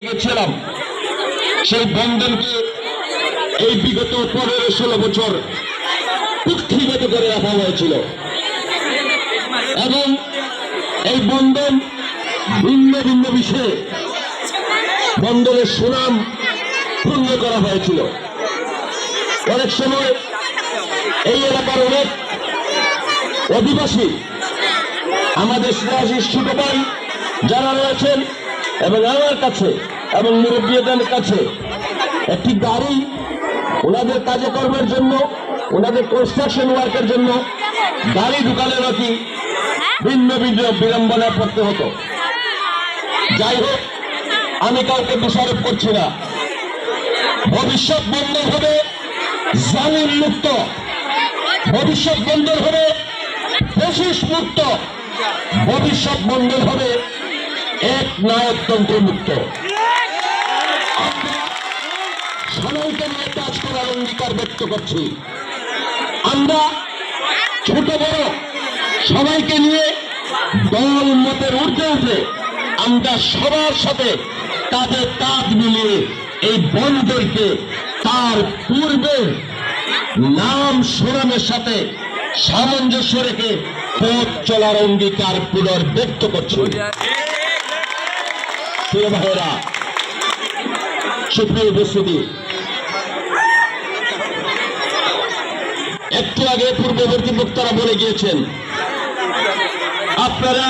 গেছিলাম সেই বন্ধনকে এই বিগত 15-16 বছর কুক্ষিগত করে রাখা হয়েছিল এবং এই বন্ধন ভিন্ন ভিন্ন বিষয়ে বন্ধনের সুনাম পূর্ণ করা হয়েছিল। অনেক সময় এই এলাকার অনেক অধিবাসী আমাদের ছোট ভাই যারা রয়েছেন এবং আমার কাছে এবং মুরব্বীদের কাছে একটি গাড়ি ওনাদের কাজকর্মের জন্য, ওনাদের কনস্ট্রাকশন ওয়ার্কের জন্য গাড়ি ঢুকালে নাকি ভিন্ন ভিন্ন বিড়ম্বনায় পড়তে হতো। যাই হোক, আমি কাউকে দোষারোপ করছি না। ভবিষ্যৎ বন্দর হবে জালিম মুক্ত, ভবিষ্যৎ বন্দর হবে ফ্যাসিস্ট মুক্ত, ভবিষ্যৎ বন্দর হবে এক নায়কতন্ত্র মুক্ত। সবাইকে নিয়ে কাজ করার অঙ্গীকার ব্যক্ত করছি। আমরা ছোট বড় সবাইকে নিয়ে দল মতের ঊর্ধ্বে উঠে আমরা সবার সাথে কাঁধে কাঁধ মিলিয়ে এই বন্দরকে তার পূর্বের নাম সুনামের সাথে সামঞ্জস্য রেখে পথ চলার অঙ্গীকার পুনর্ব্যক্ত করছি। প্রিয় ভাইয়েরা, সুপ্রিয় উপস্থিতি, একটু আগে পূর্ববর্তী বক্তারা বলে গিয়েছেন আপনারা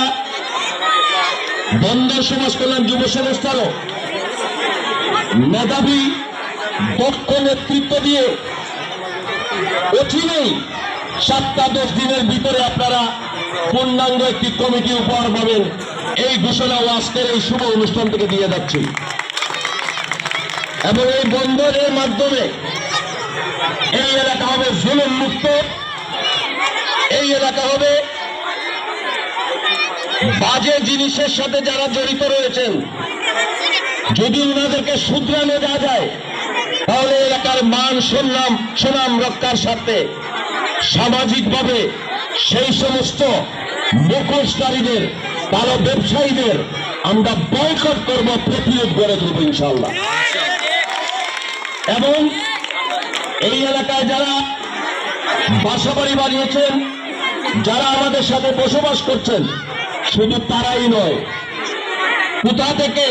বন্দর সমাজ কল্যাণ যুব সংস্থারও মেধাবী দক্ষ নেতৃত্ব দিয়ে অচিরেই 7-10 দিনের ভিতরে আপনারা পূর্ণাঙ্গ একটি কমিটি উপহার পাবেন। এই ঘোষণাও আজকের এই শুভ অনুষ্ঠান থেকে দিয়ে যাচ্ছি এবং এই বন্দরের মাধ্যমে এই এলাকা হবে জুলুম মুক্ত, এই এলাকা হবে বাজে জিনিসের সাথে যারা জড়িত রয়েছেন যদি ওনাদেরকে শুধরানো দেওয়া যায় তাহলে এলাকার মান সুনাম রক্ষার সাথে সামাজিকভাবে সেই সমস্ত মুখোশকারীদের, কালো ব্যবসায়ীদের আমরা বয়কট করব, প্রতিরোধ গড়ে তুলব ইনশাআল্লাহ। এবং এই এলাকায় যারা বাসাবাড়ি বানিয়েছেন, যারা আমাদের সাথে বসবাস করছেন, শুধু তারাই নয়, কোথা থেকে